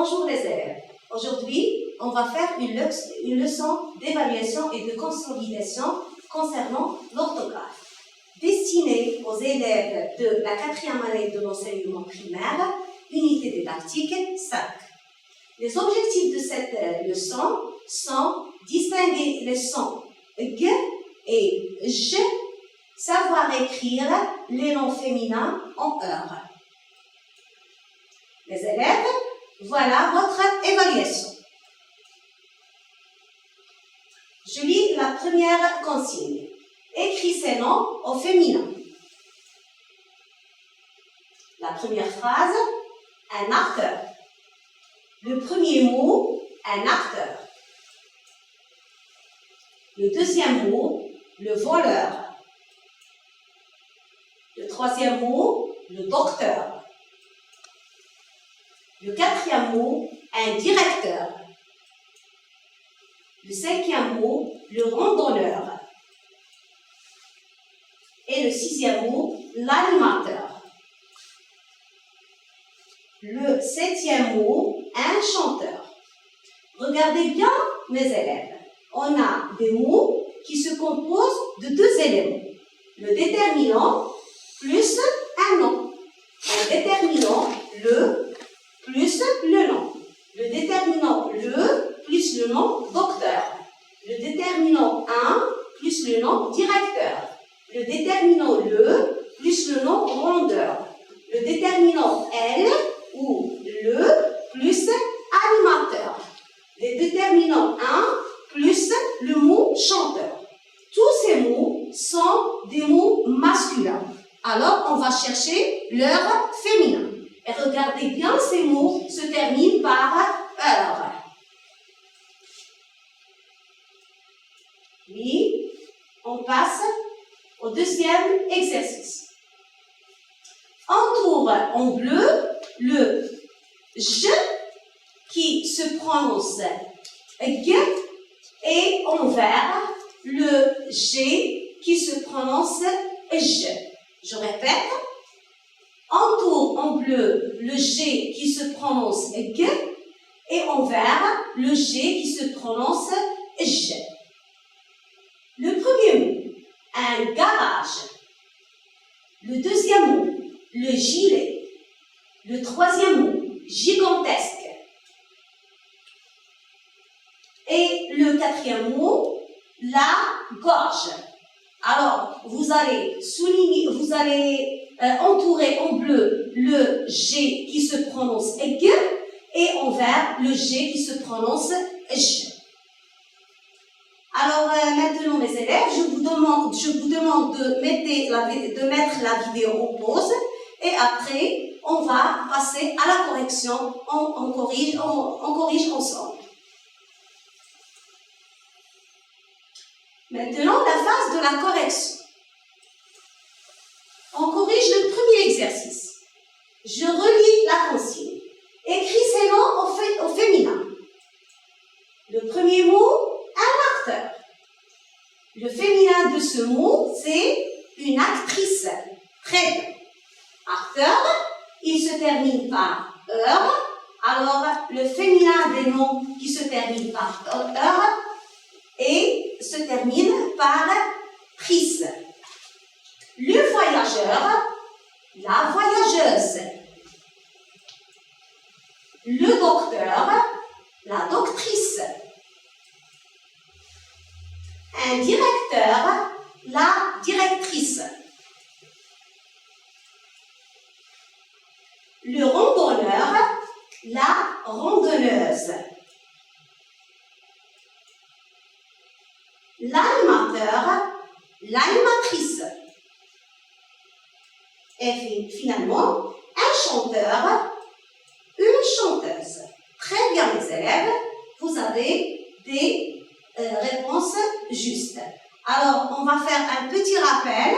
Bonjour les élèves. Aujourd'hui, on va faire une leçon d'évaluation et de consolidation concernant l'orthographe, destinée aux élèves de la 4e année de l'enseignement primaire, unité didactique 5. Les objectifs de cette leçon sont distinguer les sons G et J, savoir écrire les noms féminins en heure. Les élèves, voilà votre évaluation. Je lis la première consigne. Écris ces noms au féminin. La première phrase, un acteur. Le premier mot, un acteur. Le deuxième mot, le voleur. Le troisième mot, le docteur. Le quatrième mot, un directeur. Le cinquième mot, le randonneur. Et le sixième mot, l'animateur. Le septième mot, un chanteur. Regardez bien mes élèves. On a des mots qui se composent de deux éléments. Le déterminant plus un nom. En déterminant le plus le nom. Le déterminant le plus le nom docteur. Le déterminant un plus le nom directeur. Le déterminant le plus le nom rondeur. Le déterminant elle ou le plus animateur. Le déterminant un plus le mot chanteur. Tous ces mots sont des mots masculins. Alors, on va chercher leur féminin. Et regardez bien, ces mots se terminent par heure. Oui, on passe au deuxième exercice. Entoure en bleu le J qui se prononce G et en vert le G qui se prononce J. Je répète. Entoure en bleu le G qui se prononce G et en vert le G qui se prononce J. Le premier mot, un garage. Le deuxième mot, le gilet. Le troisième mot, gigantesque. Et le quatrième mot, la gorge. Alors, vous allez souligner, vous allez entourer en bleu le G qui se prononce G et en vert le G qui se prononce J. Alors maintenant mes élèves, je vous demande de mettre la vidéo en pause et après on va passer à la correction, on corrige ensemble. Maintenant la phase de la correction. On corrige le premier exercice. Je relis la consigne. Écris ces noms au féminin. Le premier mot, un acteur. Le féminin de ce mot, c'est une actrice. Très bien. Acteur, il se termine par heure. Alors, le féminin des noms qui se terminent par heure et se termine par trice. Le voyageur, la voyageuse. Le docteur, la doctrice. Un directeur, la directrice. Le randonneur, la randonneuse. L'animateur, l'animatrice. Et finalement, un chanteur, une chanteuse. Très bien les élèves, vous avez des réponses justes. Alors, on va faire un petit rappel.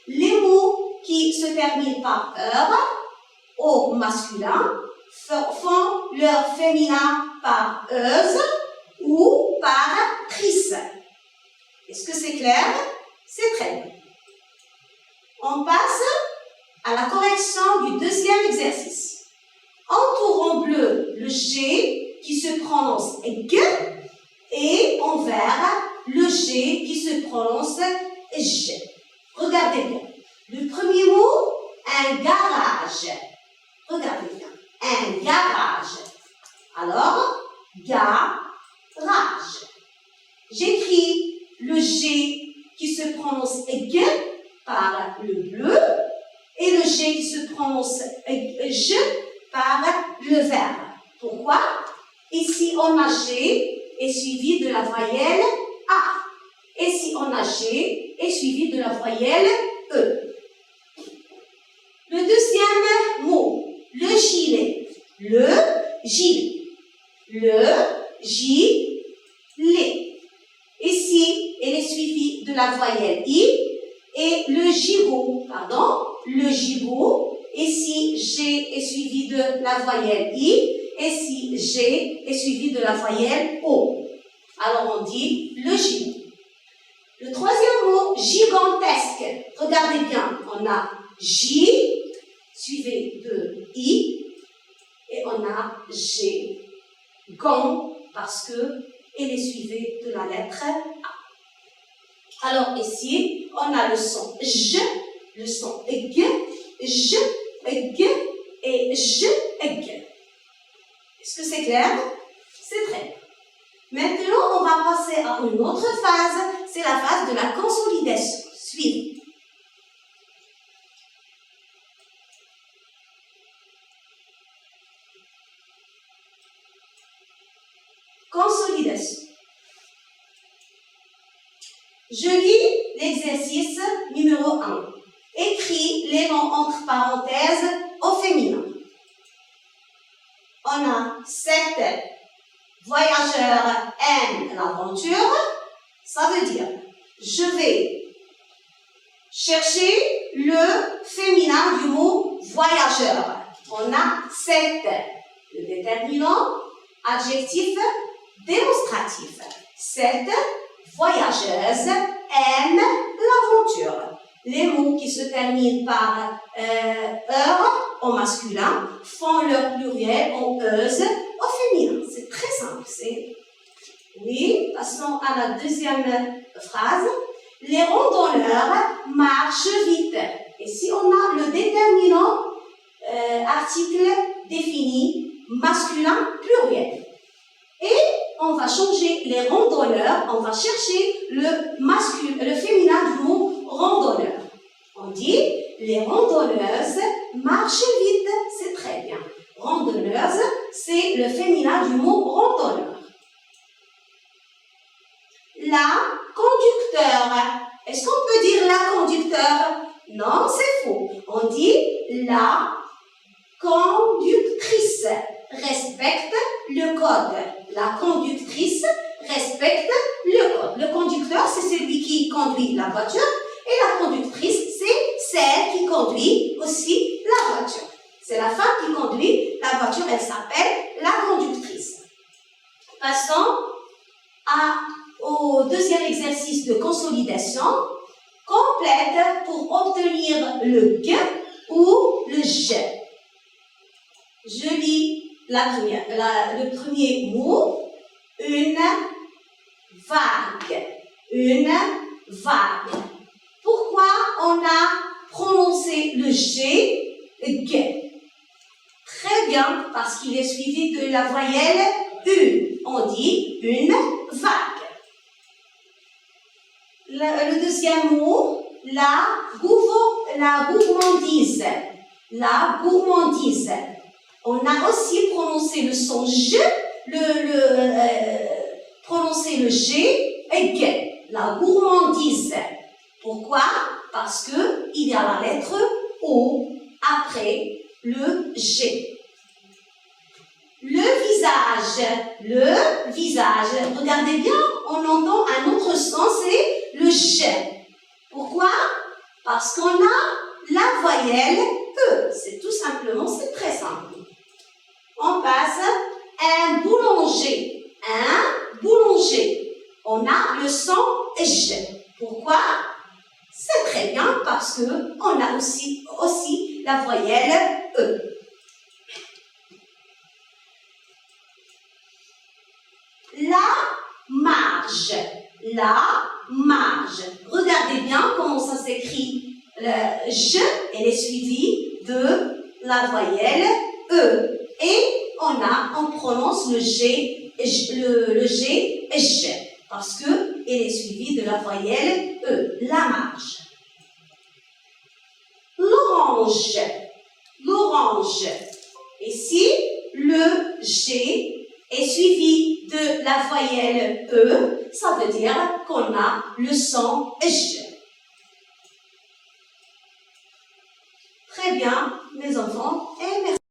Les mots qui se terminent par heure, au masculin, font leur féminin par euse ou par trice. Est-ce que c'est clair? C'est très bien. On passe à la correction du deuxième exercice. Entoure en bleu le G qui se prononce G et envers le G qui se prononce J. Regardez bien. Le premier mot, un garage. Regardez bien. Un garage. Alors, garage. J'écris le G qui se prononce G par le bleu et le G qui se prononce J par le vert. Pourquoi? Ici, on a G est suivi de la voyelle A. Et si on a G est suivi de la voyelle E. Le deuxième mot, le gilet. Le gilet. Le gilet. Ici, elle est suivie de la voyelle I. Et le gigot, le gigot. Ici, G est suivi de la voyelle I. Et si G est suivi de la voyelle O. Alors, on dit le gigot. Le troisième mot, gigantesque. Regardez bien, on a J, suivi de I, et on a G, gant, parce qu'elle est suivie de la lettre A. Alors ici, on a le son J, le son G, J, G, et J, G. Est-ce que c'est clair? C'est très bien. Maintenant, on va passer à une autre phase, c'est la phase de la consolidation. Suivez. Consolidation. Je lis l'exercice numéro 1. Écris les noms entre parenthèses au féminin. On a 7 voyageurs aiment l'aventure. Ça veut dire, je vais chercher le féminin du mot voyageur. On a 7. Le déterminant, adjectif démonstratif. 7 voyageuses aiment l'aventure. Les mots qui se terminent par heure au masculin font leur pluriel en euse au féminin. C'est très simple. Oui, passons à la deuxième phrase. Les randonneurs marchent vite. Et si on a le déterminant, article défini, masculin, pluriel. Et on va changer les randonneurs, on va chercher le féminin du mot randonneur. On dit, les randonneuses marchent vite, c'est très bien. Randonneuse, c'est le féminin du mot randonneur. La conducteur. Est-ce qu'on peut dire la conducteur? Non, c'est faux. On dit la conductrice respecte le code. La conductrice respecte le code. Le conducteur, c'est celui qui conduit la voiture et la conductrice, c'est celle qui conduit aussi la voiture. C'est la femme qui conduit la voiture, elle s'appelle la conductrice. Passons au deuxième exercice de consolidation. Complète pour obtenir le G ou le J. Je lis le premier mot. Une vague. Une vague. Pourquoi on a prononcé le G, G? Très bien, parce qu'il est suivi de la voyelle U. On dit une vague. Le deuxième mot, la gourmandise. La gourmandise. On a aussi prononcé le son J, prononcé le G et G. La gourmandise. Pourquoi? Parce qu'il y a la lettre O après le G. Le visage. Regardez bien, on entend un autre son, c'est le G. Pourquoi? Parce qu'on a la voyelle E. C'est tout simplement, c'est très simple. On passe un boulanger. Un boulanger. On a le son G. Pourquoi? C'est très bien parce qu'on a aussi la voyelle E. la marge. La marge. Regardez bien comment ça s'écrit. Le J, elle est suivie de la voyelle E. Et on prononce le G, J, parce que elle est suivie de la voyelle E. La marge. L'orange. L'orange. Ici, le G est suivi de la voyelle E. Ça veut dire qu'on a le son J. Très bien, mes enfants, et merci.